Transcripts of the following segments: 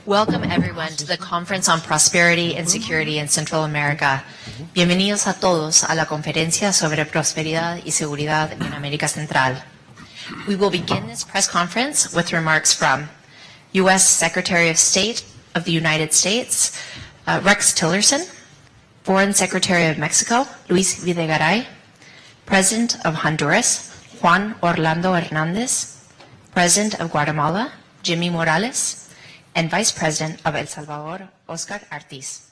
Welcome everyone to the Conference on Prosperity and Security in Central America. Bienvenidos a todos a la conferencia sobre prosperidad y seguridad en América Central. We will begin this press conference with remarks from U.S. Secretary of State of the United States, Rex Tillerson, Foreign Secretary of Mexico, Luis Videgaray, President of Honduras, Juan Orlando Hernandez, President of Guatemala, Jimmy Morales, and Vice President of El Salvador, Oscar Artis.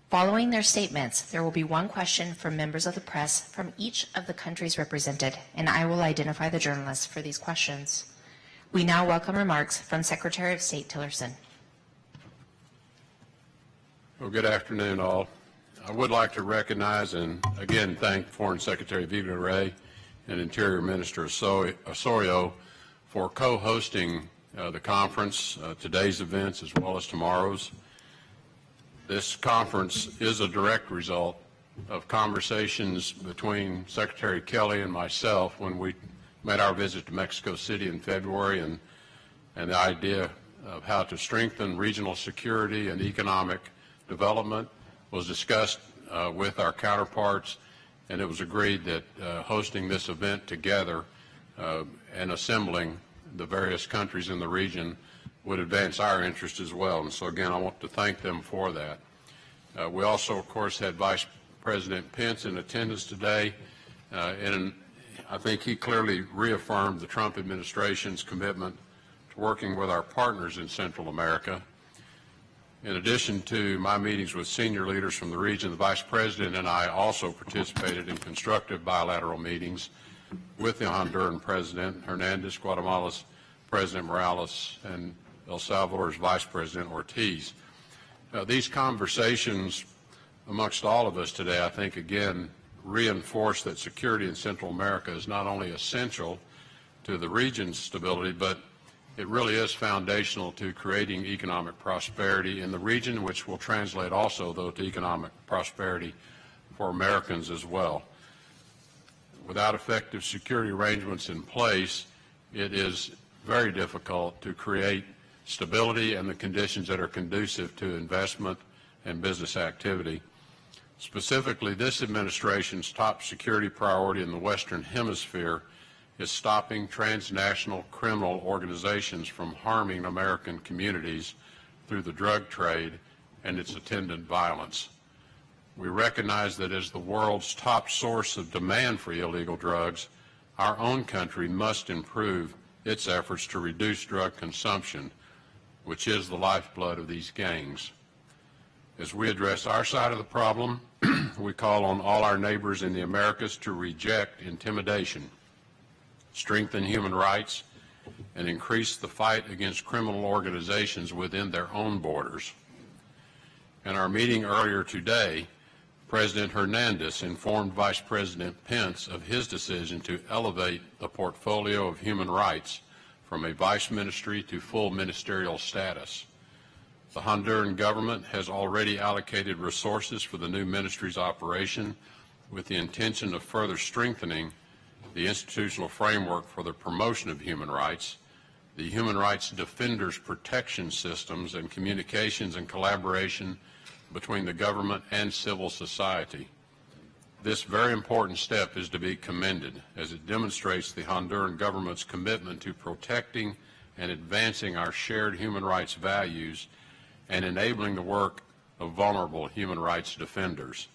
Following their statements, there will be one question from members of the press from each of the countries represented, and I will identify the journalists for these questions. We now welcome remarks from Secretary of State Tillerson. Well, good afternoon, all. I would like to recognize and again thank Foreign Secretary Videgaray and Interior Minister Osorio for co-hosting the conference, today's events as well as tomorrow's. This conference is a direct result of conversations between Secretary Kelly and myself when we made our visit to Mexico City in February, and the idea of how to strengthen regional security and economic development was discussed with our counterparts, and it was agreed that hosting this event together and assembling the various countries in the region would advance our interest as well. And so again, I want to thank them for that. We also, of course, had Vice President Pence in attendance today, and I think he clearly reaffirmed the Trump administration's commitment to working with our partners in Central America. In addition to my meetings with senior leaders from the region, the Vice President and I also participated in constructive bilateral meetings with the Honduran President Hernandez, Guatemala's President Morales, and El Salvador's Vice President Ortiz. These conversations amongst all of us today, I think, again, reinforce that security in Central America is not only essential to the region's stability, but it really is foundational to creating economic prosperity in the region, which will translate also, though, to economic prosperity for Americans as well. Without effective security arrangements in place, it is very difficult to create stability and the conditions that are conducive to investment and business activity. Specifically, this administration's top security priority in the Western Hemisphere is stopping transnational criminal organizations from harming American communities through the drug trade and its attendant violence. We recognize that as the world's top source of demand for illegal drugs, our own country must improve its efforts to reduce drug consumption, which is the lifeblood of these gangs. As we address our side of the problem, we call on all our neighbors in the Americas to reject intimidation, strengthen human rights, and increase the fight against criminal organizations within their own borders. In our meeting earlier today, President Hernandez informed Vice President Pence of his decision to elevate the portfolio of human rights from a vice ministry to full ministerial status. The Honduran government has already allocated resources for the new ministry's operation with the intention of further strengthening the institutional framework for the promotion of human rights, the human rights defenders protection systems, and communications and collaboration between the government and civil society. This very important step is to be commended as it demonstrates the Honduran government's commitment to protecting and advancing our shared human rights values and enabling the work of vulnerable human rights defenders.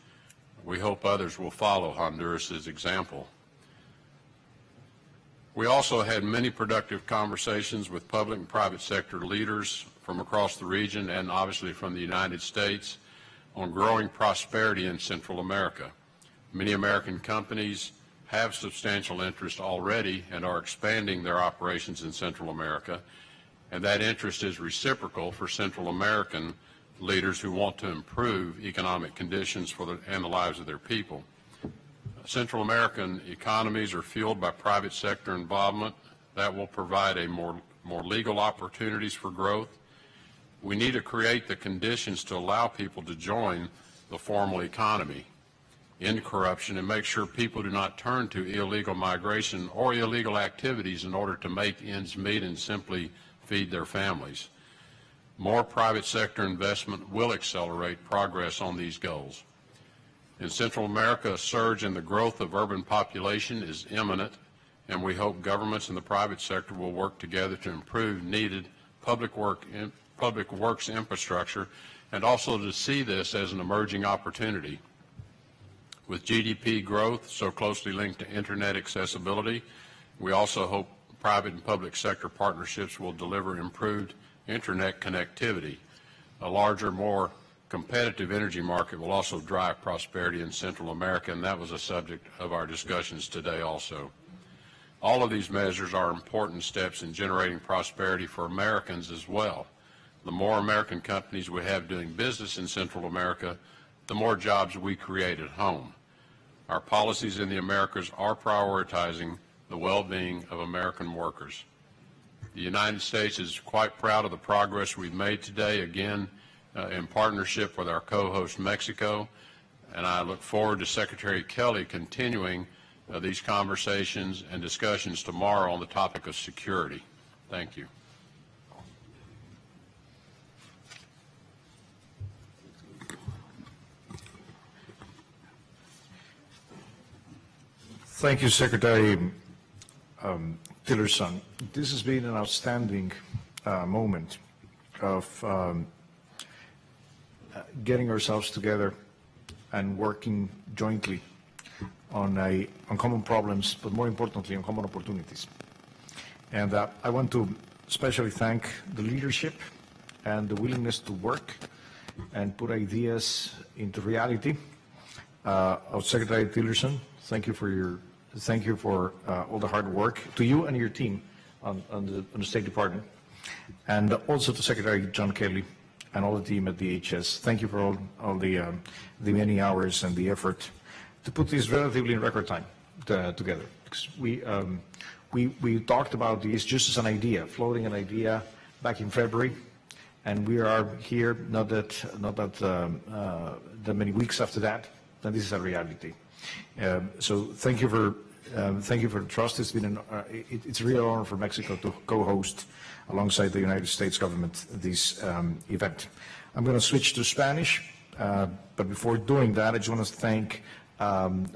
We hope others will follow Honduras's example. We also had many productive conversations with public and private sector leaders from across the region and obviously from the United States on growing prosperity in Central America. Many American companies have substantial interest already and are expanding their operations in Central America, and that interest is reciprocal for Central American leaders who want to improve economic conditions for and the lives of their people. Central American economies are fueled by private sector involvement that will provide a more legal opportunities for growth. We need to create the conditions to allow people to join the formal economy, end corruption, and make sure people do not turn to illegal migration or illegal activities in order to make ends meet and simply feed their families. More private sector investment will accelerate progress on these goals. In Central America, a surge in the growth of urban population is imminent, and we hope governments and the private sector will work together to improve needed public works infrastructure, and also to see this as an emerging opportunity. With GDP growth so closely linked to internet accessibility, we also hope private and public sector partnerships will deliver improved internet connectivity. A larger, more competitive energy market will also drive prosperity in Central America, and that was a subject of our discussions today also. All of these measures are important steps in generating prosperity for Americans as well. The more American companies we have doing business in Central America, the more jobs we create at home. Our policies in the Americas are prioritizing the well-being of American workers. The United States is quite proud of the progress we've made today, again, in partnership with our co-host Mexico, and I look forward to Secretary Kelly continuing these conversations and discussions tomorrow on the topic of security. Thank you. Thank you, Secretary Tillerson. This has been an outstanding moment of getting ourselves together and working jointly on common problems, but more importantly, on common opportunities. And I want to especially thank the leadership and the willingness to work and put ideas into reality of Secretary Tillerson. Thank you for all the hard work to you and your team on the State Department, and also to Secretary John Kelly and all the team at DHS. Thank you for all the many hours and the effort to put this relatively in record time together. Because we talked about these just as an idea, floating an idea back in February, and we are here not that many weeks after that. Then this is a reality. So thank you for the trust. It's been it's a real honor for Mexico to co-host alongside the United States government this event. I'm going to switch to Spanish, but before doing that, I just want to thank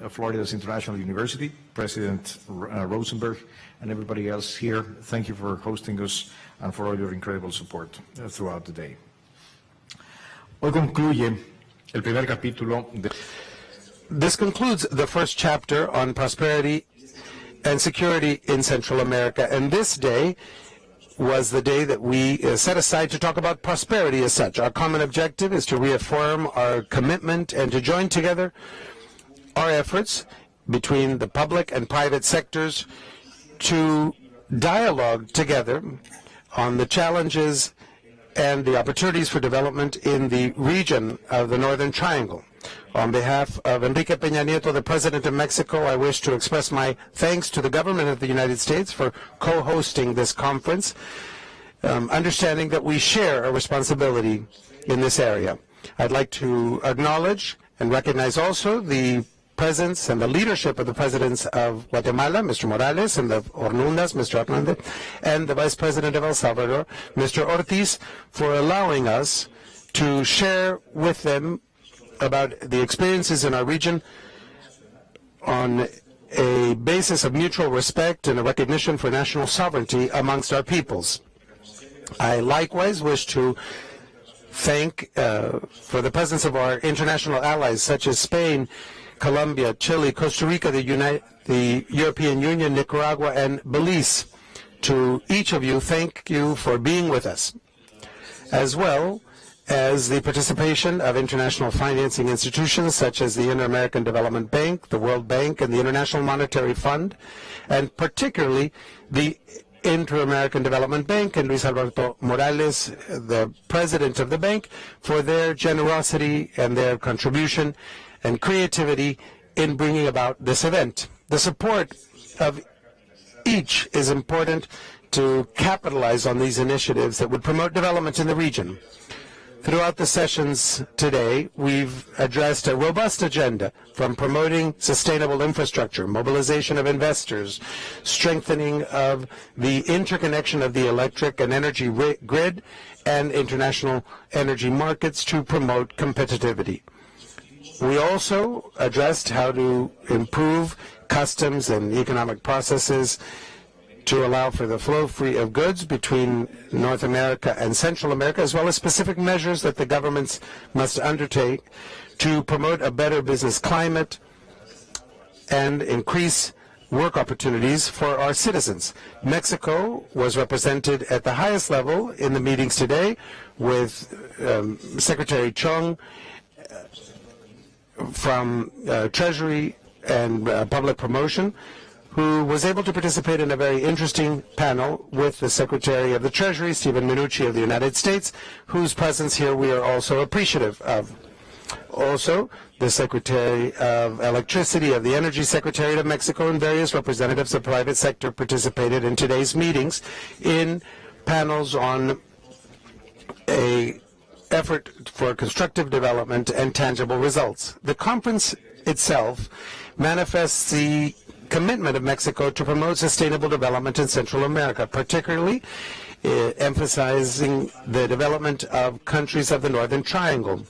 Florida's International University, President Rosenberg, and everybody else here. Thank you for hosting us and for all your incredible support throughout the day. Hoy concluye el primer capítulo de... This concludes the first chapter on prosperity and security in Central America, and this day was the day that we set aside to talk about prosperity as such. Our common objective is to reaffirm our commitment and to join together our efforts between the public and private sectors to dialogue together on the challenges and the opportunities for development in the region of the Northern Triangle. On behalf of Enrique Peña Nieto, the President of Mexico, I wish to express my thanks to the government of the United States for co-hosting this conference, understanding that we share a responsibility in this area. I'd like to acknowledge and recognize also the presence and the leadership of the presidents of Guatemala, Mr. Morales, and of Hornundas, Mr. Hernández, and the Vice President of El Salvador, Mr. Ortiz, for allowing us to share with them about the experiences in our region on a basis of mutual respect and a recognition for national sovereignty amongst our peoples. I likewise wish to thank for the presence of our international allies such as Spain, Colombia, Chile, Costa Rica, the European Union, Nicaragua, and Belize. To each of you, thank you for being with us, as well as the participation of international financing institutions such as the Inter-American Development Bank, the World Bank, and the International Monetary Fund, and particularly the Inter-American Development Bank and Luis Alberto Morales, the president of the bank, for their generosity and their contribution and creativity in bringing about this event. The support of each is important to capitalize on these initiatives that would promote development in the region. Throughout the sessions today, we've addressed a robust agenda from promoting sustainable infrastructure, mobilization of investors, strengthening of the interconnection of the electric and energy grid, and international energy markets to promote competitivity. We also addressed how to improve customs and economic processes to allow for the flow free of goods between North America and Central America, as well as specific measures that the governments must undertake to promote a better business climate and increase work opportunities for our citizens. Mexico was represented at the highest level in the meetings today with Secretary Chong from Treasury and Public Promotion, who was able to participate in a very interesting panel with the Secretary of the Treasury, Stephen Mnuchin of the United States, whose presence here we are also appreciative of. Also, the Secretary of Electricity of the Energy Secretariat of Mexico and various representatives of private sector participated in today's meetings in panels on an effort for constructive development and tangible results. The conference itself manifests the commitment of Mexico to promote sustainable development in Central America, particularly emphasizing the development of countries of the Northern Triangle.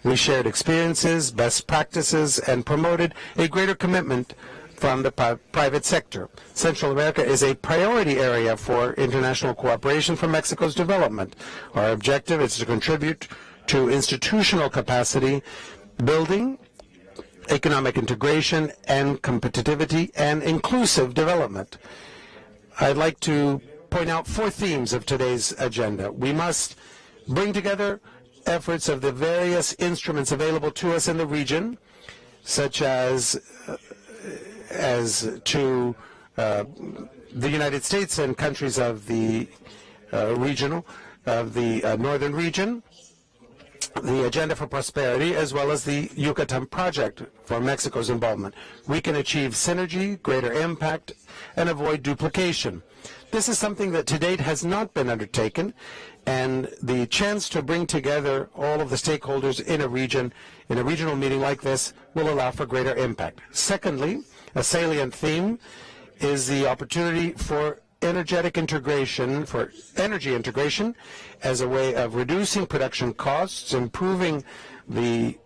We shared experiences, best practices, and promoted a greater commitment from the private sector. Central America is a priority area for international cooperation for Mexico's development. Our objective is to contribute to institutional capacity building, economic integration and competitivity, and inclusive development. I'd like to point out 4 themes of today's agenda. We must bring together efforts of the various instruments available to us in the region, such as to the United States and countries of the northern region, the Agenda for Prosperity, as well as the Yucatan Project for Mexico's involvement. We can achieve synergy, greater impact, and avoid duplication. This is something that to date has not been undertaken, and the chance to bring together all of the stakeholders in a region, in a regional meeting like this, will allow for greater impact. Secondly, a salient theme is the opportunity for energetic integration, for energy integration, as a way of reducing production costs, improving the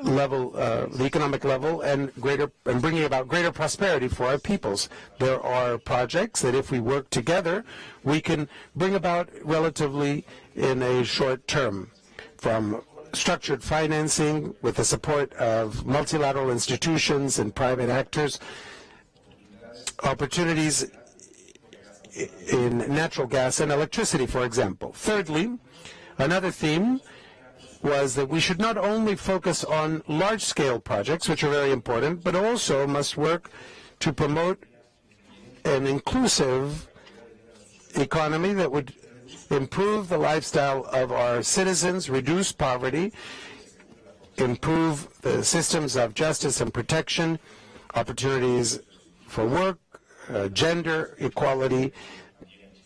level, the economic level, and bringing about greater prosperity for our peoples. There are projects that, if we work together, we can bring about relatively in a short term, from structured financing with the support of multilateral institutions and private actors, opportunities in natural gas and electricity, for example. Thirdly, another theme was that we should not only focus on large-scale projects, which are very important, but also must work to promote an inclusive economy that would improve the lifestyle of our citizens, reduce poverty, improve the systems of justice and protection, opportunities for work, gender equality,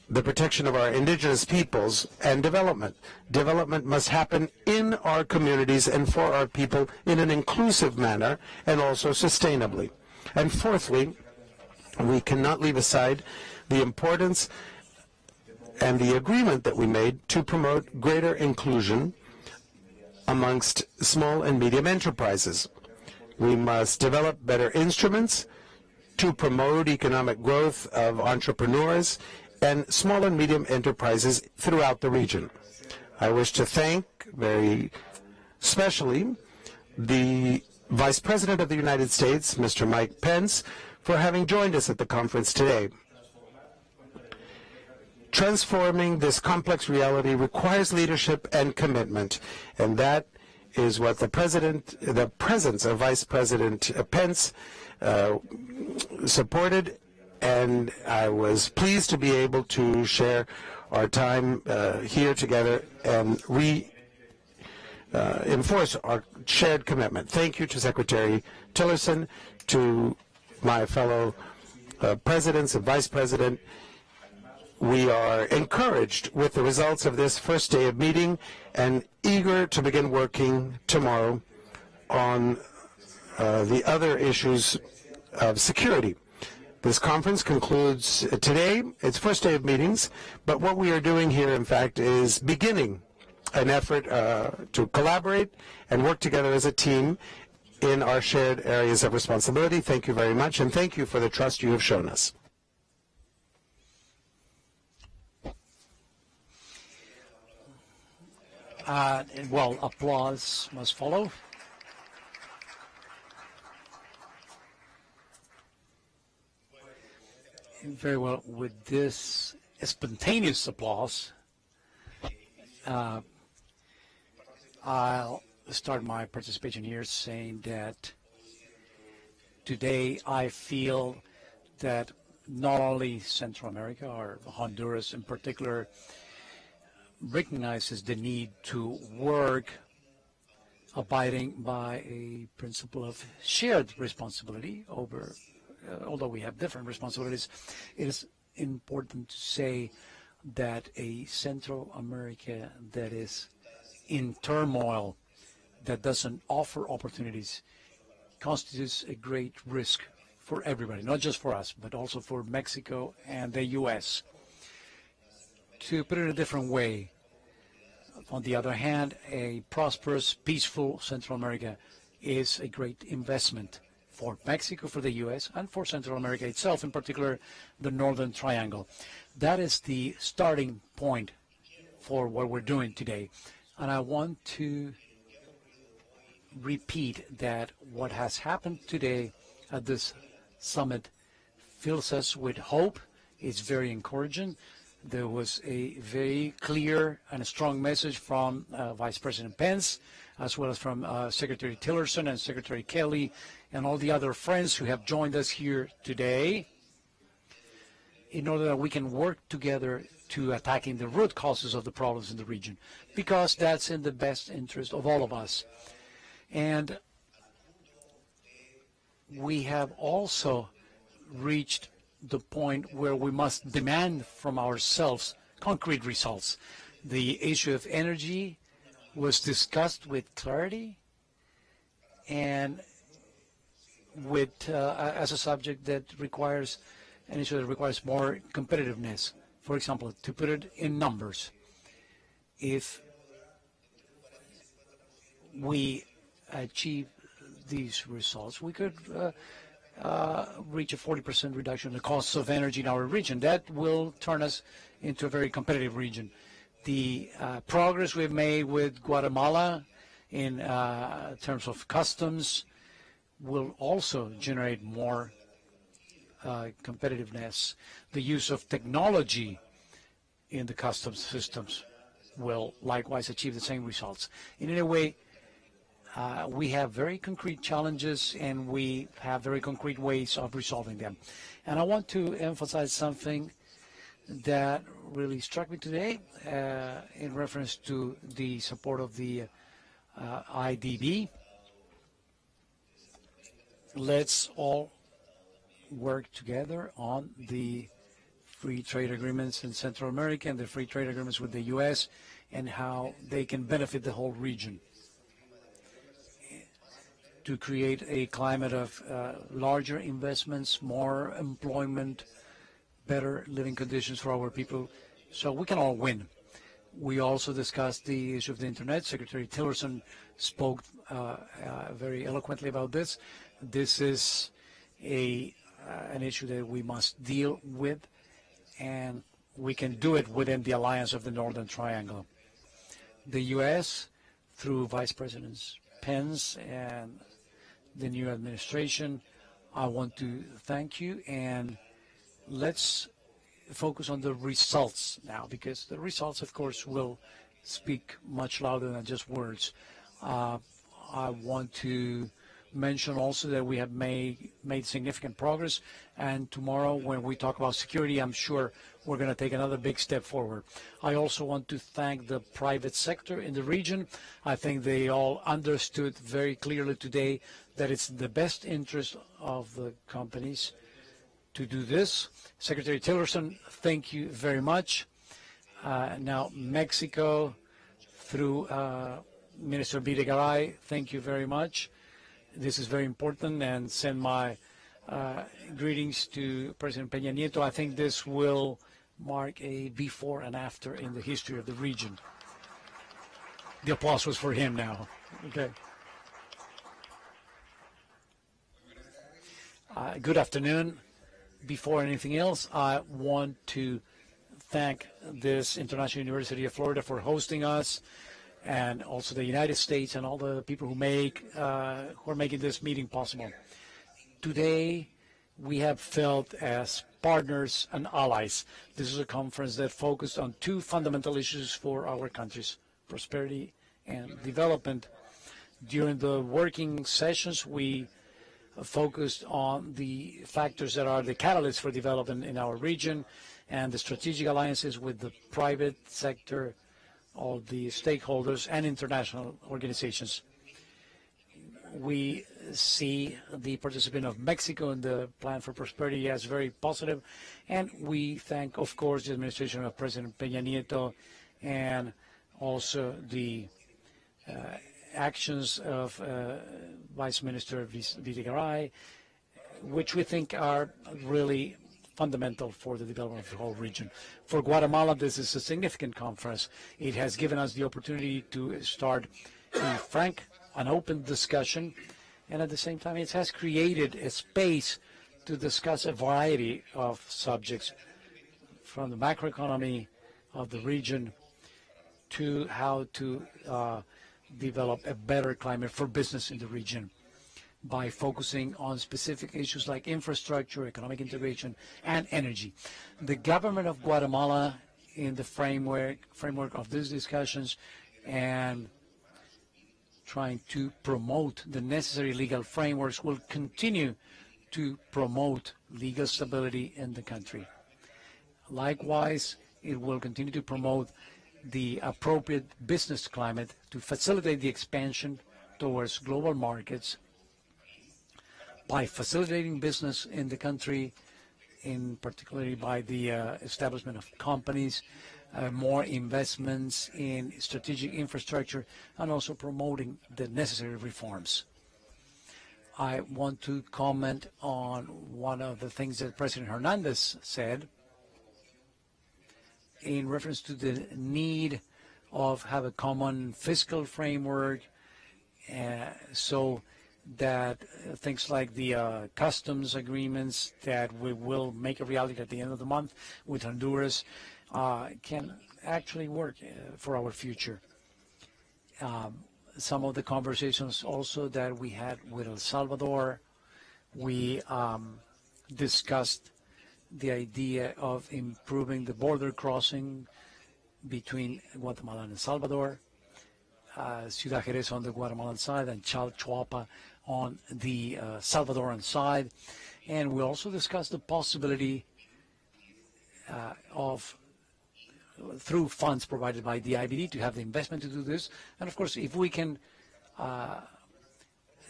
the protection of our indigenous peoples, and development. Development must happen in our communities and for our people in an inclusive manner and also sustainably. And fourthly, we cannot leave aside the importance and the agreement that we made to promote greater inclusion amongst small and medium enterprises. We must develop better instruments to promote economic growth of entrepreneurs and small and medium enterprises throughout the region. I wish to thank very specially the Vice President of the United States, Mr. Mike Pence, for having joined us at the conference today. Transforming this complex reality requires leadership and commitment, and that is what the presence of Vice President Pence supported, and I was pleased to be able to share our time here together and enforce our shared commitment. Thank you to Secretary Tillerson, to my fellow presidents and vice president. We are encouraged with the results of this first day of meeting and eager to begin working tomorrow on the other issues of security. This conference concludes today, its first day of meetings, but what we are doing here, in fact, is beginning an effort to collaborate and work together as a team in our shared areas of responsibility. Thank you very much, and thank you for the trust you have shown us. Well, applause must follow. Very well. With this spontaneous applause, I'll start my participation here saying that today I feel that not only Central America, or Honduras in particular, recognizes the need to work abiding by a principle of shared responsibility over, although we have different responsibilities, it is important to say that a Central America that is in turmoil, that doesn't offer opportunities, constitutes a great risk for everybody, not just for us, but also for Mexico and the U.S. To put it a different way, on the other hand, a prosperous, peaceful Central America is a great investment for Mexico, for the U.S., and for Central America itself, in particular the Northern Triangle. That is the starting point for what we're doing today. And I want to repeat that what has happened today at this summit fills us with hope. It's very encouraging. There was a very clear and strong message from Vice President Pence, as well as from Secretary Tillerson and Secretary Kelly and all the other friends who have joined us here today, in order that we can work together to attacking the root causes of the problems in the region, because that's in the best interest of all of us. And we have also reached the point where we must demand from ourselves concrete results. The issue of energy was discussed with clarity and with as a subject that requires an issue that requires more competitiveness. For example, to put it in numbers, if we achieve these results, we could reach a 40% reduction in the costs of energy in our region. That will turn us into a very competitive region. The progress we've made with Guatemala in terms of customs will also generate more competitiveness. The use of technology in the customs systems will likewise achieve the same results. In any way, we have very concrete challenges, and we have very concrete ways of resolving them. And I want to emphasize something that really struck me today in reference to the support of the IDB. Let's all work together on the free trade agreements in Central America and the free trade agreements with the U.S. and how they can benefit the whole region, to create a climate of larger investments, more employment, better living conditions for our people, so we can all win. We also discussed the issue of the internet. Secretary Tillerson spoke very eloquently about this. This is an issue that we must deal with, and we can do it within the alliance of the Northern Triangle. The U.S., through Vice Presidents Pence and the new administration, I want to thank you, and let's focus on the results now, because the results, of course, will speak much louder than just words. I want to mention also that we have made significant progress, and tomorrow when we talk about security, I'm sure we're going to take another big step forward. I also want to thank the private sector in the region. I think they all understood very clearly today that it's in the best interest of the companies to do this. Secretary Tillerson, thank you very much. Now, Mexico, through Minister Videgaray, thank you very much. This is very important, and send my greetings to President Peña Nieto. I think this will mark a before and after in the history of the region. The applause was for him now. Okay. Good afternoon. Before anything else, I want to thank this International University of Florida for hosting us, and also the United States and all the people who are making this meeting possible. Today, we have felt as partners and allies. This is a conference that focused on two fundamental issues for our countries: prosperity and development. During the working sessions, we focused on the factors that are the catalysts for development in our region and the strategic alliances with the private sector, all the stakeholders, and international organizations. We see the participation of Mexico in the Plan for Prosperity as very positive, and we thank, of course, the administration of President Peña Nieto and also the actions of Vice Minister Videgaray, which we think are really fundamental for the development of the whole region. For Guatemala, this is a significant conference. It has given us the opportunity to start a frank and open discussion, and at the same time, it has created a space to discuss a variety of subjects, from the macroeconomy of the region to how to develop a better climate for business in the region by focusing on specific issues like infrastructure, economic integration, and energy. The government of Guatemala, in the framework of these discussions and trying to promote the necessary legal frameworks, will continue to promote legal stability in the country. Likewise, it will continue to promote the appropriate business climate to facilitate the expansion towards global markets by facilitating business in the country, in particularly by the establishment of companies, more investments in strategic infrastructure, and also promoting the necessary reforms. I want to comment on one of the things that President Hernandez said in reference to the need of have a common fiscal framework, so that things like the customs agreements that we will make a reality at the end of the month with Honduras can actually work for our future. Some of the conversations also that we had with El Salvador, we discussed the idea of improving the border crossing between Guatemala and El Salvador, Ciudad Jerez on the Guatemalan side and Chalchuapa on the Salvadoran side. And we also discussed the possibility of, through funds provided by the IBD, to have the investment to do this. And of course, if we can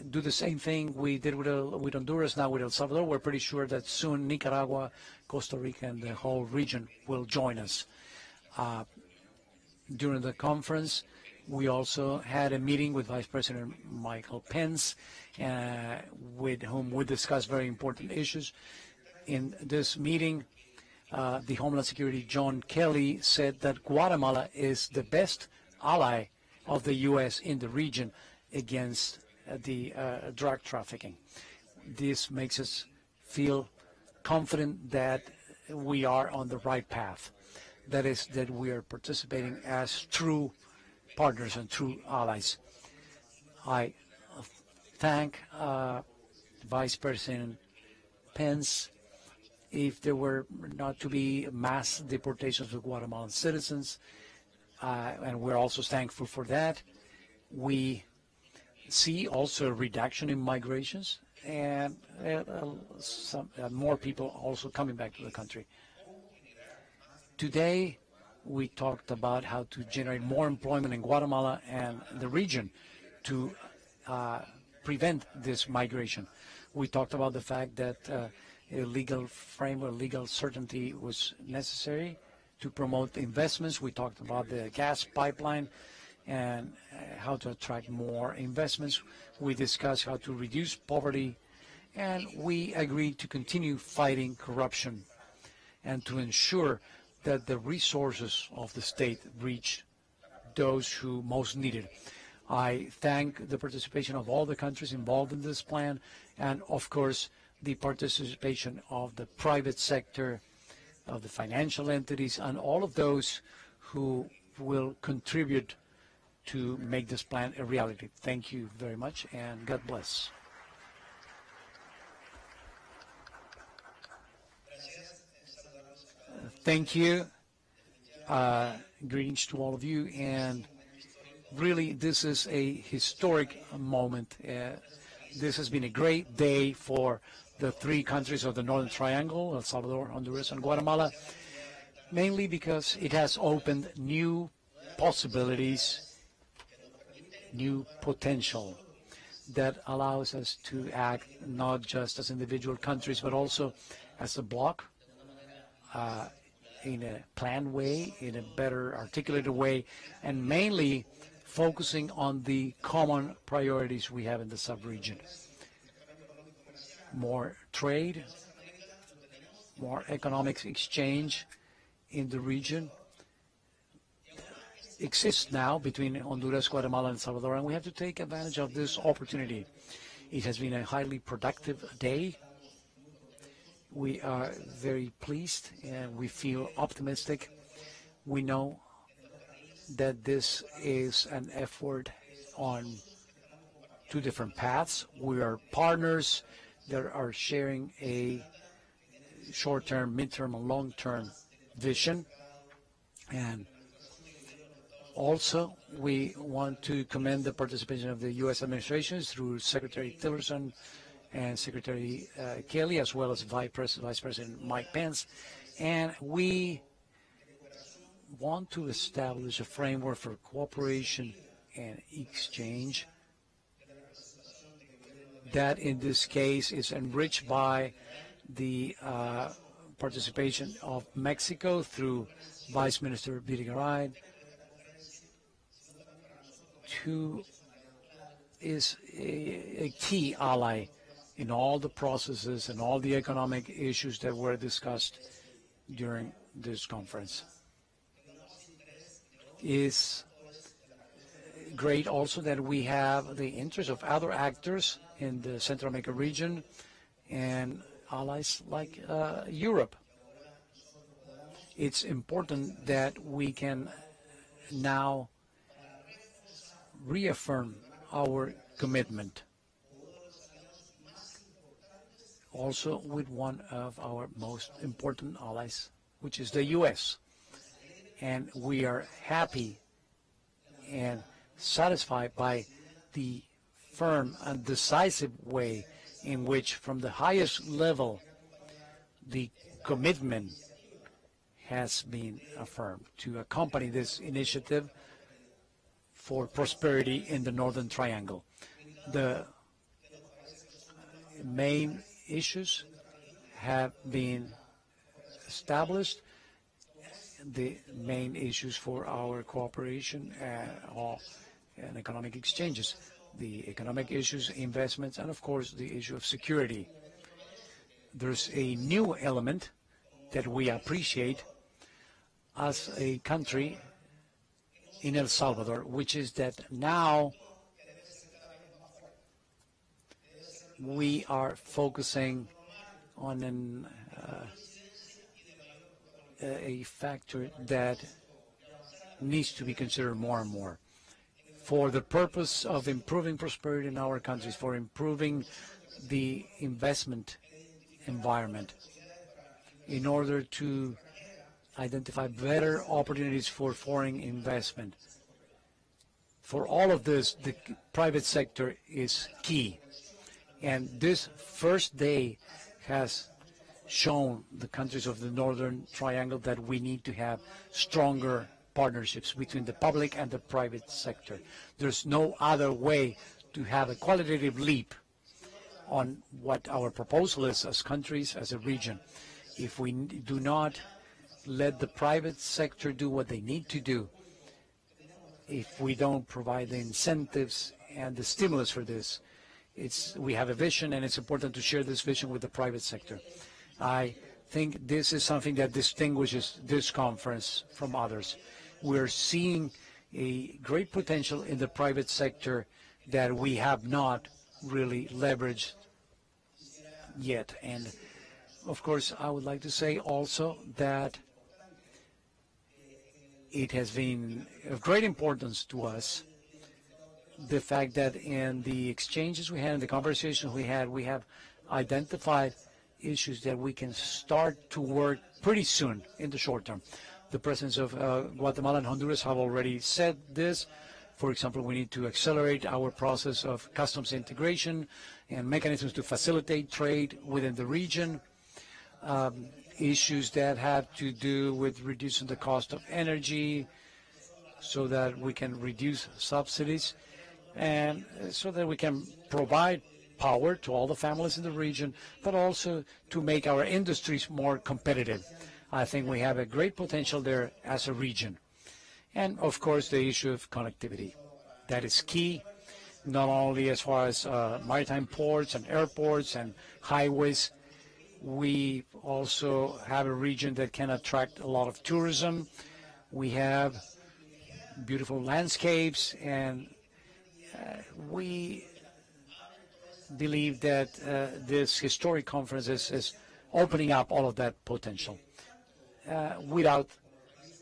do the same thing we did with Honduras, now with El Salvador, we're pretty sure that soon Nicaragua, Costa Rica, and the whole region will join us. During the conference, we also had a meeting with Vice President Michael Pence, with whom we discussed very important issues. In this meeting, the Homeland Security John Kelly said that Guatemala is the best ally of the U.S. in the region against the drug trafficking. This makes us feel confident that we are on the right path. That is, that we are participating as true partners and true allies. I thank Vice President Pence. If there were not to be mass deportations of Guatemalan citizens, and we're also thankful for that, we see also a reduction in migrations and more people also coming back to the country. Today, we talked about how to generate more employment in Guatemala and the region to prevent this migration. We talked about the fact that a legal framework, legal certainty was necessary to promote investments. We talked about the gas pipeline and how to attract more investments. We discussed how to reduce poverty, and we agreed to continue fighting corruption and to ensure that the resources of the state reach those who most need it. I thank the participation of all the countries involved in this plan, and of course the participation of the private sector, of the financial entities, and all of those who will contribute to make this plan a reality. Thank you very much, and God bless. Thank you. Greetings to all of you, and really this is a historic moment. This has been a great day for the three countries of the Northern Triangle, El Salvador, Honduras, and Guatemala, mainly because it has opened new possibilities, new potential that allows us to act not just as individual countries, but also as a bloc, in a planned way, in a better articulated way, and mainly focusing on the common priorities we have in the sub-region. More trade, more economic exchange in the region exists now between Honduras, Guatemala, and El Salvador, and we have to take advantage of this opportunity. It has been a highly productive day. We are very pleased and we feel optimistic. We know that this is an effort on two different paths. We are partners that are sharing a short-term, mid-term, and long-term vision. And also, we want to commend the participation of the U.S. administrations through Secretary Tillerson and Secretary Kelly, as well as Vice President Mike Pence. And we want to establish a framework for cooperation and exchange that in this case is enriched by the participation of Mexico through Vice Minister Videgaray, who is a key ally in all the processes and all the economic issues that were discussed during this conference. It's great also that we have the interest of other actors in the Central America region and allies like Europe. It's important that we can now reaffirm our commitment also with one of our most important allies, which is the U.S. And we are happy and satisfied by the firm and decisive way in which, from the highest level, the commitment has been affirmed to accompany this initiative for prosperity in the Northern Triangle. The main issues have been established, the main issues for our cooperation and economic exchanges, the economic issues, investments, and of course the issue of security. There's a new element that we appreciate as a country in El Salvador, which is that now we are focusing on a factor that needs to be considered more and more for the purpose of improving prosperity in our countries, for improving the investment environment, in order to identify better opportunities for foreign investment. For all of this, the private sector is key. And this first day has shown the countries of the Northern Triangle that we need to have stronger partnerships between the public and the private sector. There's no other way to have a qualitative leap on what our proposal is as countries, as a region. If we do not let the private sector do what they need to do, if we don't provide the incentives and the stimulus for this, we have a vision, and it's important to share this vision with the private sector. I think this is something that distinguishes this conference from others. We're seeing a great potential in the private sector that we have not really leveraged yet. And of course, I would like to say also that it has been of great importance to us the fact that in the exchanges we had, in the conversations we had, we have identified issues that we can start to work pretty soon in the short term. The presidents of Guatemala and Honduras have already said this. For example, we need to accelerate our process of customs integration and mechanisms to facilitate trade within the region. Issues that have to do with reducing the cost of energy so that we can reduce subsidies and so that we can provide power to all the families in the region, but also to make our industries more competitive. I think we have a great potential there as a region. And of course, the issue of connectivity. That is key, not only as far as maritime ports and airports and highways. We also have a region that can attract a lot of tourism. We have beautiful landscapes, and we believe that this historic conference is opening up all of that potential without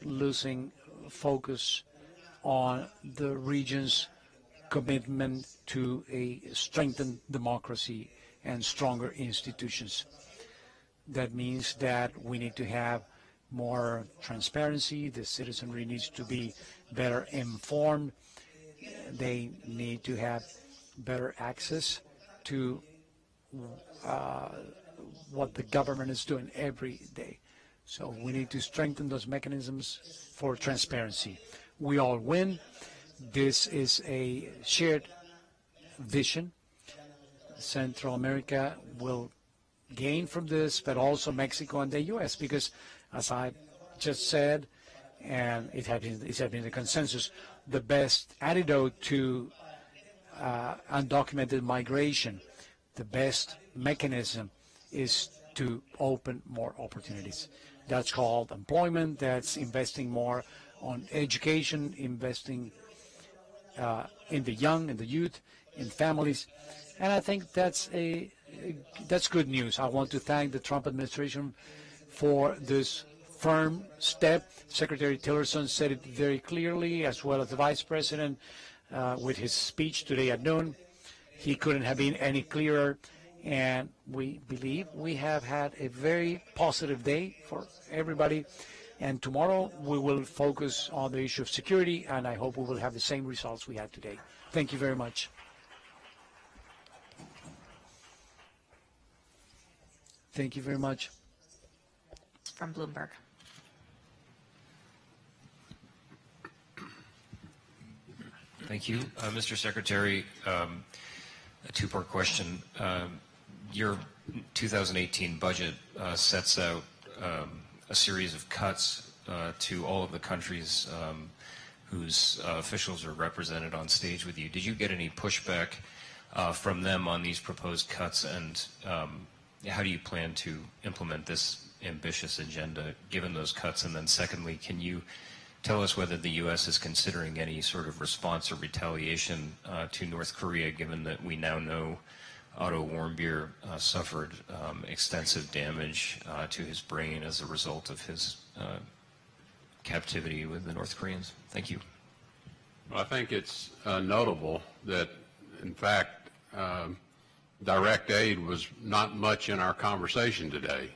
losing focus on the region's commitment to a strengthened democracy and stronger institutions. That means that we need to have more transparency. The citizenry needs to be better informed. They need to have better access to what the government is doing every day. So we need to strengthen those mechanisms for transparency. We all win. This is a shared vision. Central America will gain from this, but also Mexico and the U.S., because as I just said, and it has been the consensus, the best antidote to undocumented migration, the best mechanism is to open more opportunities. That's called employment. That's investing more on education, investing in the young, in the youth, in families. And I think that's good news. I want to thank the Trump administration for this firm step. Secretary Tillerson said it very clearly, as well as the Vice President with his speech today at noon. He couldn't have been any clearer. And we believe we have had a very positive day for everybody. And tomorrow we will focus on the issue of security, and I hope we will have the same results we had today. Thank you very much. Thank you very much. From Bloomberg. Thank you. Mr. Secretary, a two-part question. Your 2018 budget sets out a series of cuts to all of the countries whose officials are represented on stage with you. Did you get any pushback from them on these proposed cuts, and how do you plan to implement this ambitious agenda given those cuts? And then secondly, can you tell us whether the U.S. is considering any sort of response or retaliation to North Korea, given that we now know Otto Warmbier suffered extensive damage to his brain as a result of his captivity with the North Koreans? Thank you. Well, I think it's notable that, in fact, direct aid was not much in our conversation today.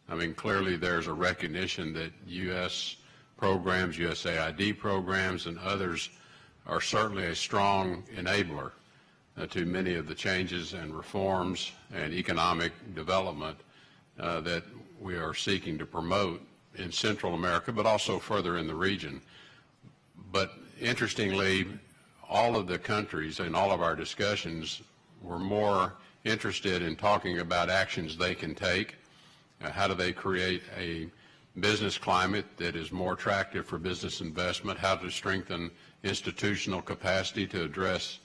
I mean, clearly there's a recognition that U.S. programs, USAID programs, and others are certainly a strong enabler to many of the changes and reforms and economic development that we are seeking to promote in Central America, but also further in the region. But interestingly, all of the countries in all of our discussions were more interested in talking about actions they can take. How do they create a business climate that is more attractive for business investment? How to strengthen institutional capacity to address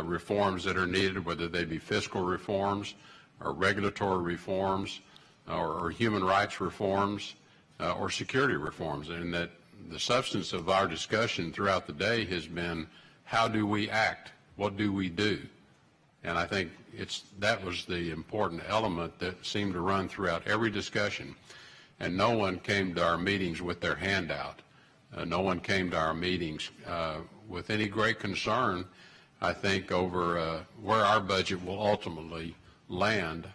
reforms that are needed, whether they be fiscal reforms or regulatory reforms or human rights reforms or security reforms. And that the substance of our discussion throughout the day has been, how do we act? What do we do? And I think that was the important element that seemed to run throughout every discussion. And no one came to our meetings with their hand out. No one came to our meetings with any great concern, I think, over where our budget will ultimately land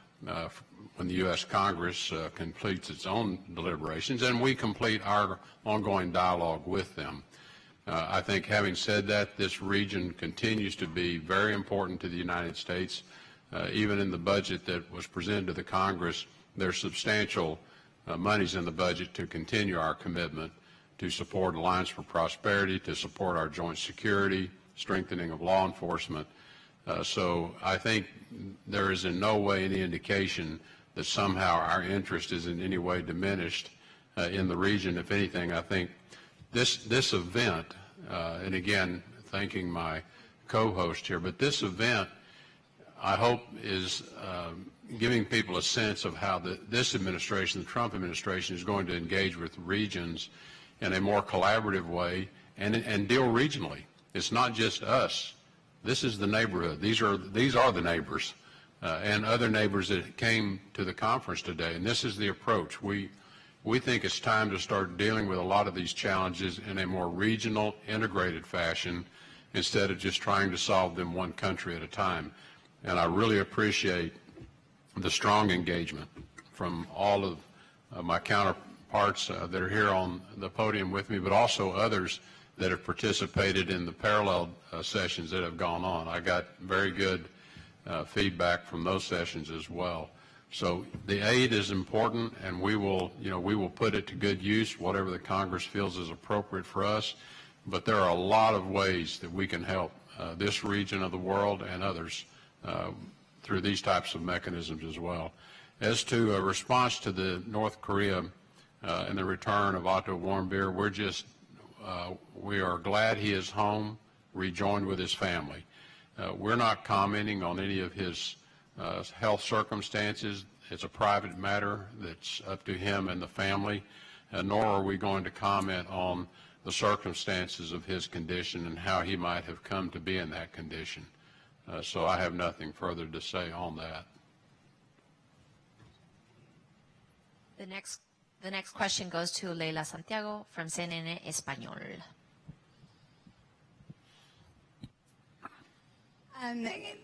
when the U.S. Congress completes its own deliberations and we complete our ongoing dialogue with them. I think, having said that, this region continues to be very important to the United States. Even in the budget that was presented to the Congress, there's substantial monies in the budget to continue our commitment to support Alliance for Prosperity, to support our joint security, strengthening of law enforcement. So I think there is in no way any indication that somehow our interest is in any way diminished in the region. If anything, I think this event, and again, thanking my co-host here, but this event, I hope, is giving people a sense of how this administration, the Trump administration, is going to engage with regions in a more collaborative way and deal regionally. It's not just us. This is the neighborhood. These are the neighbors and other neighbors that came to the conference today. And this is the approach. We think it's time to start dealing with a lot of these challenges in a more regional, integrated fashion instead of just trying to solve them one country at a time. And I really appreciate the strong engagement from all of my counterparts that are here on the podium with me, but also others that have participated in the parallel sessions that have gone on. I got very good feedback from those sessions as well. So the aid is important, and we will put it to good use, whatever the Congress feels is appropriate for us. But there are a lot of ways that we can help this region of the world and others through these types of mechanisms as well. As to a response to the North Korea and the return of Otto Warmbier, we are glad he is home, rejoined with his family. We're not commenting on any of his health circumstances. It's a private matter that's up to him and the family, nor are we going to comment on the circumstances of his condition and how he might have come to be in that condition. So I have nothing further to say on that. The next question goes to Leila Santiago from CNN Español.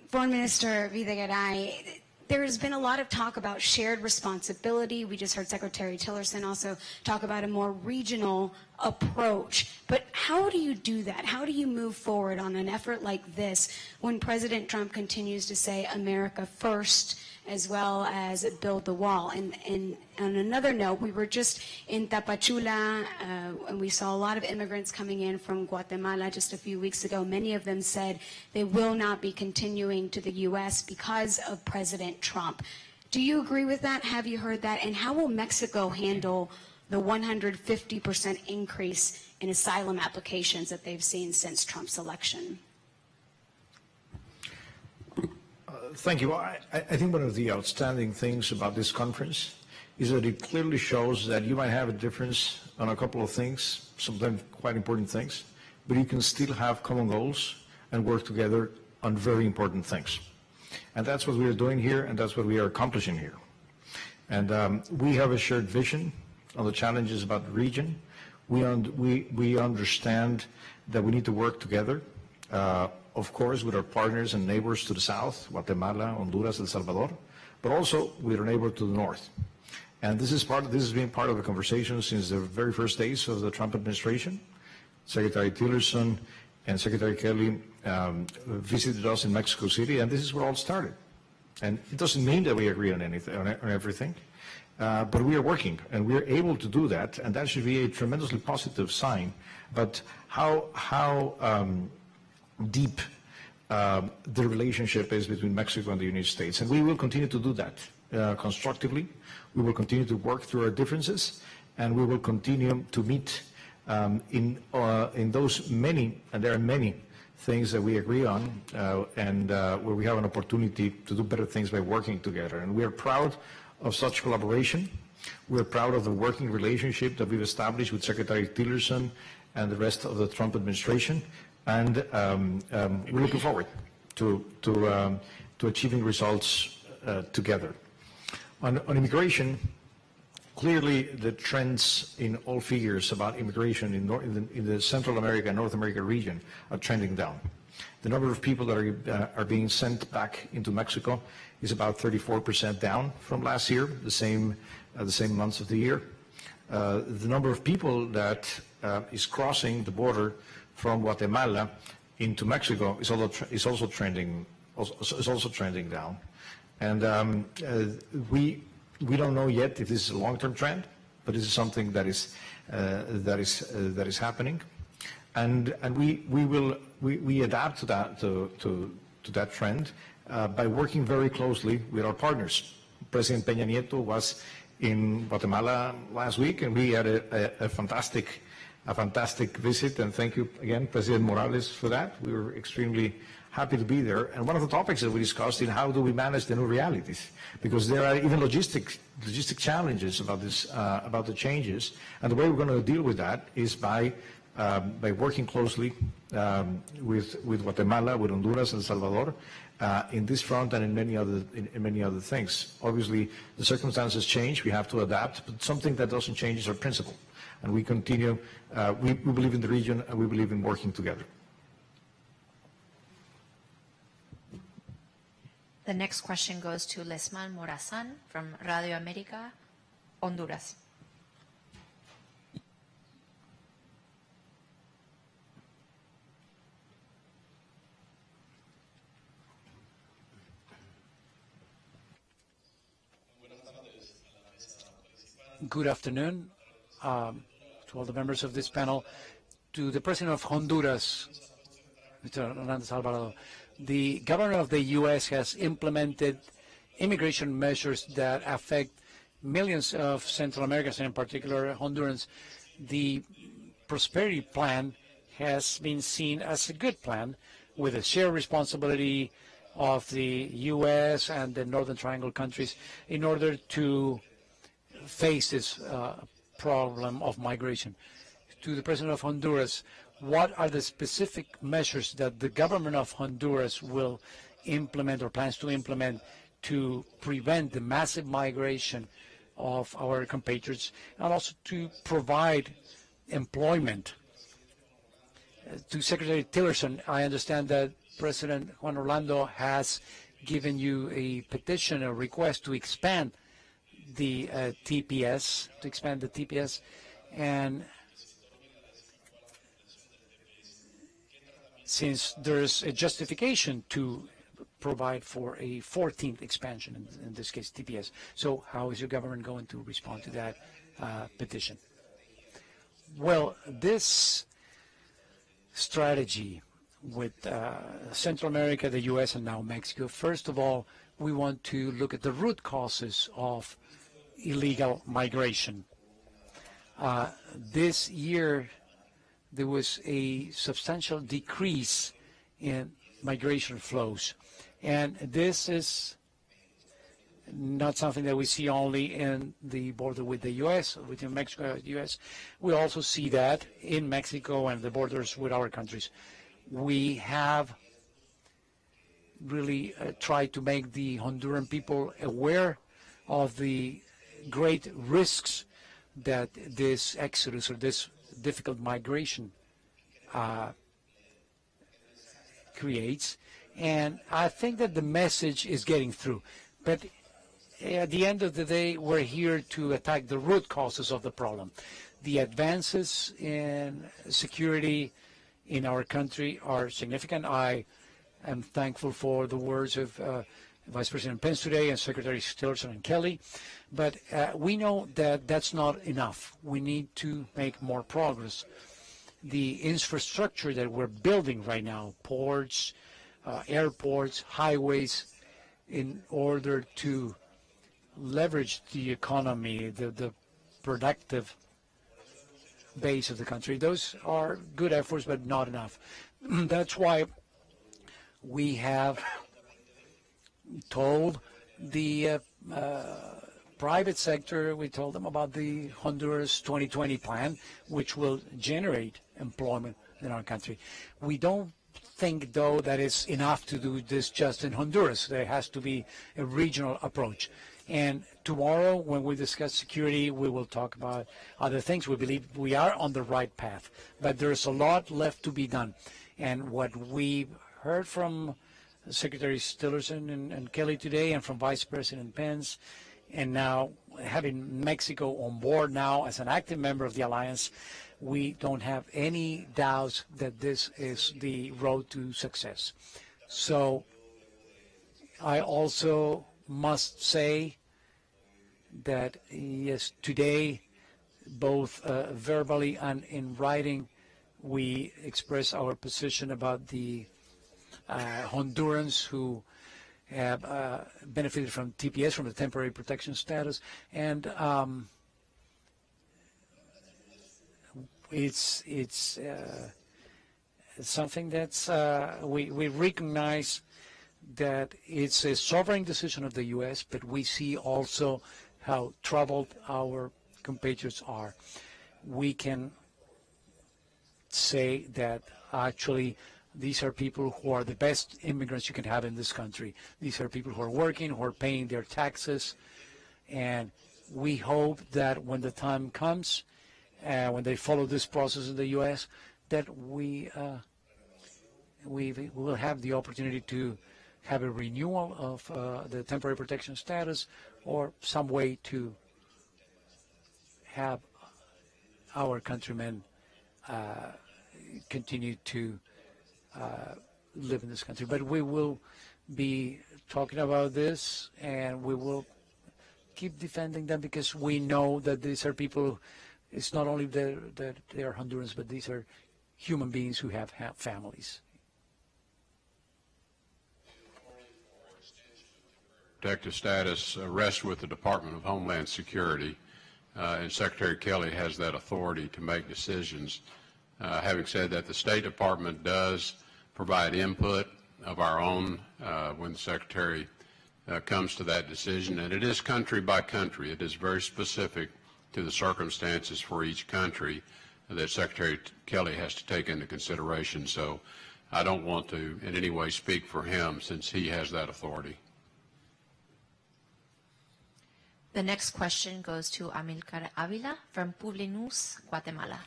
Foreign Minister Videgaray, there has been a lot of talk about shared responsibility. We just heard Secretary Tillerson also talk about a more regional approach. But how do you do that? How do you move forward on an effort like this when President Trump continues to say America first as well as build the wall? And on another note, we were just in Tapachula and we saw a lot of immigrants coming in from Guatemala just a few weeks ago. Many of them said they will not be continuing to the U.S. because of President Trump. Do you agree with that? Have you heard that? And how will Mexico handle the 150% increase in asylum applications that they've seen since Trump's election? Thank you. I think one of the outstanding things about this conference is that it clearly shows that you might have a difference on a couple of things, sometimes quite important things, but you can still have common goals and work together on very important things. And that's what we are doing here, and that's what we are accomplishing here. And we have a shared vision on the challenges about the region. We understand that we need to work together, of course, with our partners and neighbors to the south, Guatemala, Honduras, El Salvador, but also with our neighbor to the north. And this has been part of the conversation since the very first days of the Trump administration. Secretary Tillerson and Secretary Kelly visited us in Mexico City, and this is where it all started. And it doesn't mean that we agree on everything, but we are working, and we are able to do that, and that should be a tremendously positive sign. But how deep the relationship is between Mexico and the United States. And we will continue to do that constructively. We will continue to work through our differences, and we will continue to meet in those many, and there are many, things that we agree on, and where we have an opportunity to do better things by working together. And we are proud of such collaboration. We're proud of the working relationship that we've established with Secretary Tillerson and the rest of the Trump administration. And we're looking forward to achieving results together. On immigration, clearly the trends in all figures about immigration in the Central America and North America region are trending down. The number of people that are being sent back into Mexico is about 34% down from last year, the same months of the year. The number of people that is crossing the border from Guatemala into Mexico is also trending down. And we don't know yet if this is a long-term trend, but this is something that is happening, and we adapt to that trend by working very closely with our partners. President Peña Nieto was in Guatemala last week, and we had a fantastic visit, and thank you again, President Morales, for that. We were extremely happy to be there. And one of the topics that we discussed is how do we manage the new realities, because there are even logistic challenges about the changes, and the way we're going to deal with that is by working closely with Guatemala, with Honduras, and El Salvador in this front and in many other things. Obviously, the circumstances change; we have to adapt. But something that doesn't change is our principle, and we continue. We believe in the region, and we believe in working together. The next question goes to Lesman Morazan from Radio America, Honduras. Good afternoon to all the members of this panel. To the President of Honduras, Mr. Hernández Alvarado. The government of the U.S. has implemented immigration measures that affect millions of Central Americans, and in particular Hondurans. The Prosperity Plan has been seen as a good plan with a shared responsibility of the U.S. and the Northern Triangle countries in order to face this problem of migration. To the President of Honduras, what are the specific measures that the government of Honduras will implement or plans to implement to prevent the massive migration of our compatriots, and also to provide employment? To Secretary Tillerson, I understand that President Juan Orlando has given you a petition, a request to expand the TPS, and since there's a justification to provide for a 14th expansion, in this case TPS. So how is your government going to respond to that petition? Well, this strategy with Central America, the U.S., and now Mexico, first of all, we want to look at the root causes of illegal migration. This year, there was a substantial decrease in migration flows. And this is not something that we see only in the border with the U.S., within Mexico and the U.S. We also see that in Mexico and the borders with our countries. We have really tried to make the Honduran people aware of the great risks that this exodus or this difficult migration creates, and I think that the message is getting through. But at the end of the day, we're here to attack the root causes of the problem. The advances in security in our country are significant. I am thankful for the words of Vice President Pence today and Secretaries Tillerson and Kelly, but we know that that's not enough. We need to make more progress. The infrastructure that we're building right now, ports, airports, highways, in order to leverage the economy, the productive base of the country. Those are good efforts, but not enough. That's why we have told the private sector, we told them about the Honduras 2020 plan, which will generate employment in our country. We don't think, though, that it's enough to do this just in Honduras. There has to be a regional approach. And tomorrow, when we discuss security, we will talk about other things. We believe we are on the right path, but there's a lot left to be done. And what we heard from Secretary Tillerson and Kelly today, and from Vice President Pence, and now having Mexico on board now as an active member of the alliance, we don't have any doubts that this is the road to success. So I also must say that, yes, today, both verbally and in writing, we express our position about the Hondurans who have benefited from TPS, from the temporary protection status, and it's something that's we recognize that it's a sovereign decision of the U.S., but we see also how troubled our compatriots are. We can say that actually these are people who are the best immigrants you can have in this country. These are people who are working, who are paying their taxes, and we hope that when the time comes, when they follow this process in the U.S., that we will have the opportunity to have a renewal of the temporary protection status, or some way to have our countrymen continue to live in this country. But we will be talking about this, and we will keep defending them, because we know that these are people, it's not only that they are Hondurans, but these are human beings who have families. Protective status rests with the Department of Homeland Security, and Secretary Kelly has that authority to make decisions. Having said that, the State Department does provide input of our own when the Secretary comes to that decision, and it is country by country. It is very specific to the circumstances for each country that Secretary Kelly has to take into consideration. So I don't want to in any way speak for him, since he has that authority. The next question goes to Amilcar Avila from Publinews, Guatemala.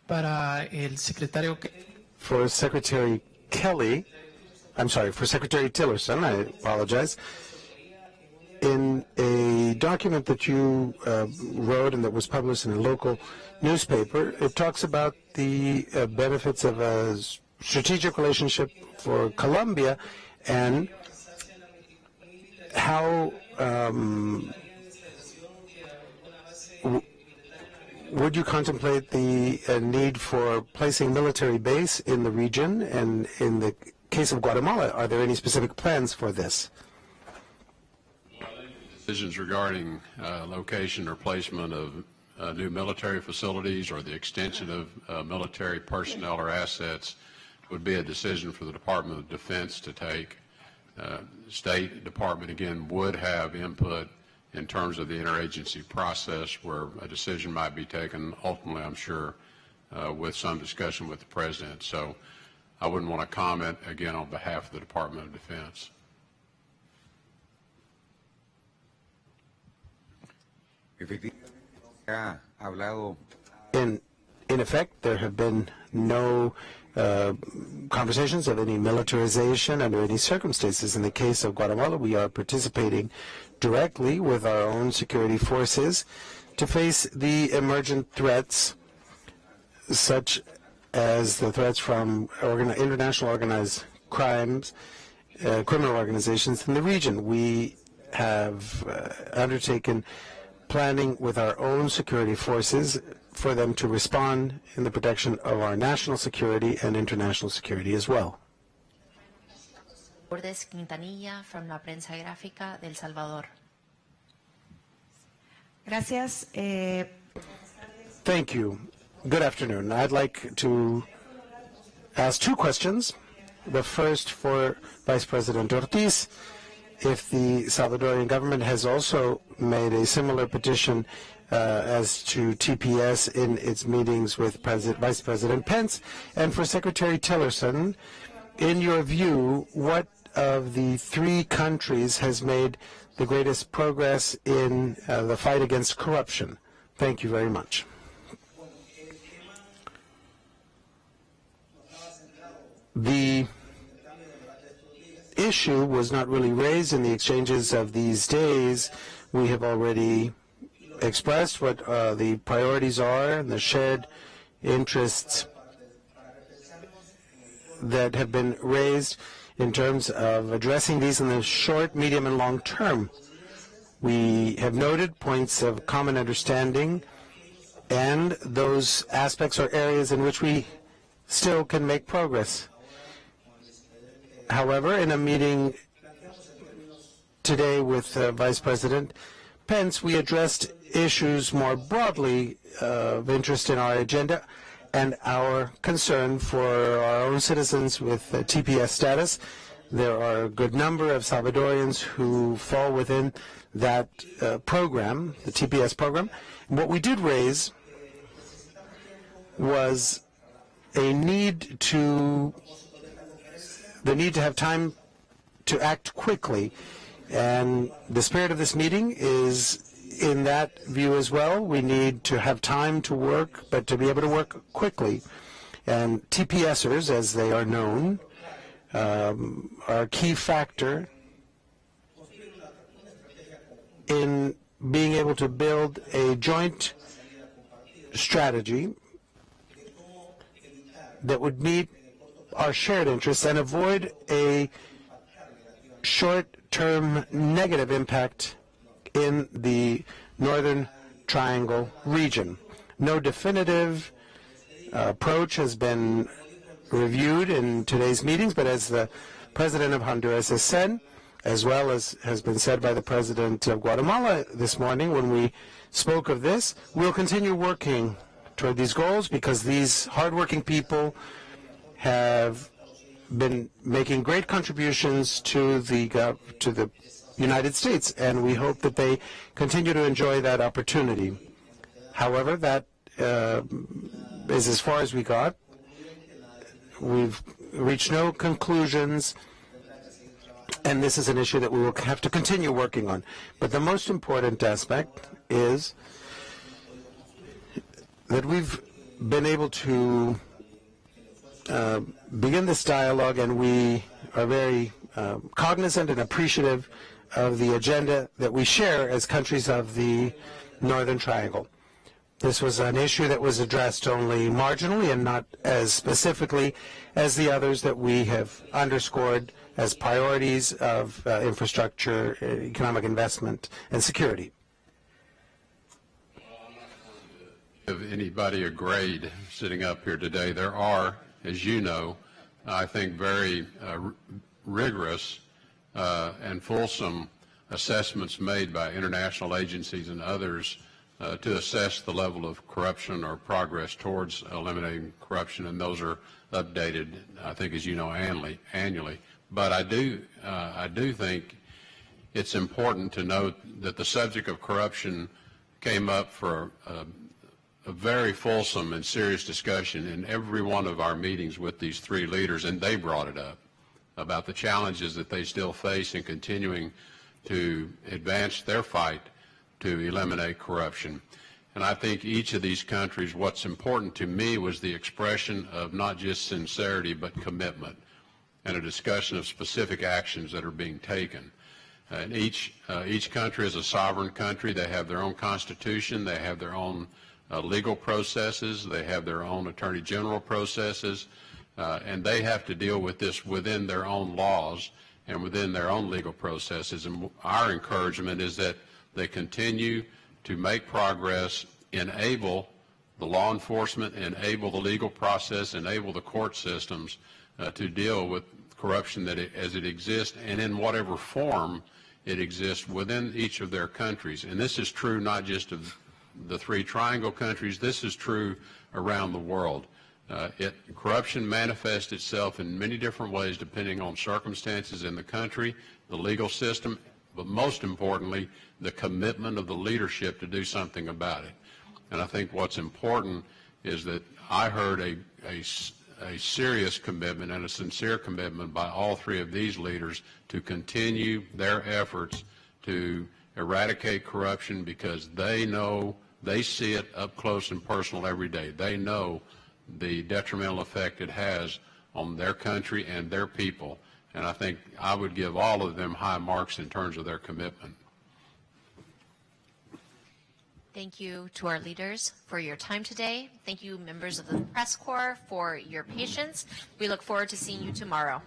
Para el secretario For Secretary Kelly, I'm sorry, for Secretary Tillerson, I apologize. In a document that you wrote and that was published in a local newspaper, it talks about the benefits of a strategic relationship for Colombia, and how would you contemplate the need for placing military base in the region? And in the case of Guatemala, are there any specific plans for this? Decisions regarding location or placement of new military facilities, or the extension of military personnel or assets, would be a decision for the Department of Defense to take. State Department, again, would have input in terms of the interagency process, where a decision might be taken, ultimately, I'm sure, with some discussion with the President. So I wouldn't want to comment, again, on behalf of the Department of Defense. In effect, there have been no conversations of any militarization under any circumstances. In the case of Guatemala, we are participating directly with our own security forces to face the emergent threats, such as the threats from international organized crimes, criminal organizations in the region. We have undertaken planning with our own security forces for them to respond in the protection of our national security and international security as well. Lourdes Quintanilla from La Prensa Gráfica de El Salvador. Gracias. Thank you. Good afternoon. I'd like to ask two questions. The first for Vice President Ortiz. If the Salvadorian government has also made a similar petition as to TPS in its meetings with Vice President Pence. And for Secretary Tillerson, in your view, what of the three countries has made the greatest progress in the fight against corruption? Thank you very much. The issue was not really raised in the exchanges of these days. We have already expressed what the priorities are and the shared interests that have been raised in terms of addressing these in the short, medium, and long term. We have noted points of common understanding, and those aspects are areas in which we still can make progress. However, in a meeting today with Vice President Pence, we addressed issues more broadly of interest in our agenda and our concern for our own citizens with TPS status. There are a good number of Salvadorians who fall within that program, the TPS program. And what we did raise was the need to have time to act quickly. And the spirit of this meeting is in that view as well. We need to have time to work, but to be able to work quickly. And TPSers, as they are known, are a key factor in being able to build a joint strategy that would meet our shared interests and avoid a short-term negative impact in the Northern Triangle region. No definitive approach has been reviewed in today's meetings, but as the President of Honduras has said, as well as has been said by the President of Guatemala this morning when we spoke of this, we'll continue working toward these goals because these hardworking people have been making great contributions to the United States, and we hope that they continue to enjoy that opportunity. However, that is as far as we got. We've reached no conclusions, and this is an issue that we will have to continue working on. But the most important aspect is that we've been able to begin this dialogue, and we are very cognizant and appreciative of the agenda that we share as countries of the Northern Triangle. This was an issue that was addressed only marginally and not as specifically as the others that we have underscored as priorities of infrastructure, economic investment, and security. Give anybody a grade sitting up here today. There are, as you know, I think very rigorous and fulsome assessments made by international agencies and others to assess the level of corruption or progress towards eliminating corruption, and those are updated, I think, as you know, annually. But I do think it's important to note that the subject of corruption came up for a very fulsome and serious discussion in every one of our meetings with these three leaders, and they brought it up about the challenges that they still face in continuing to advance their fight to eliminate corruption. And I think each of these countries, what's important to me was the expression of not just sincerity but commitment and a discussion of specific actions that are being taken. And each country is a sovereign country. They have their own constitution. They have their own legal processes. They have their own attorney general processes. And they have to deal with this within their own laws and within their own legal processes. And our encouragement is that they continue to make progress, enable the law enforcement, enable the legal process, enable the court systems to deal with corruption as it exists and in whatever form it exists within each of their countries. And this is true not just of the three triangle countries, this is true around the world. Corruption manifests itself in many different ways depending on circumstances in the country, the legal system, but most importantly, the commitment of the leadership to do something about it. And I think what's important is that I heard a serious commitment and a sincere commitment by all three of these leaders to continue their efforts to eradicate corruption because they know, they see it up close and personal every day. They know the detrimental effect it has on their country and their people. And I think I would give all of them high marks in terms of their commitment. Thank you to our leaders for your time today. Thank you, members of the press corps, for your patience. We look forward to seeing you tomorrow.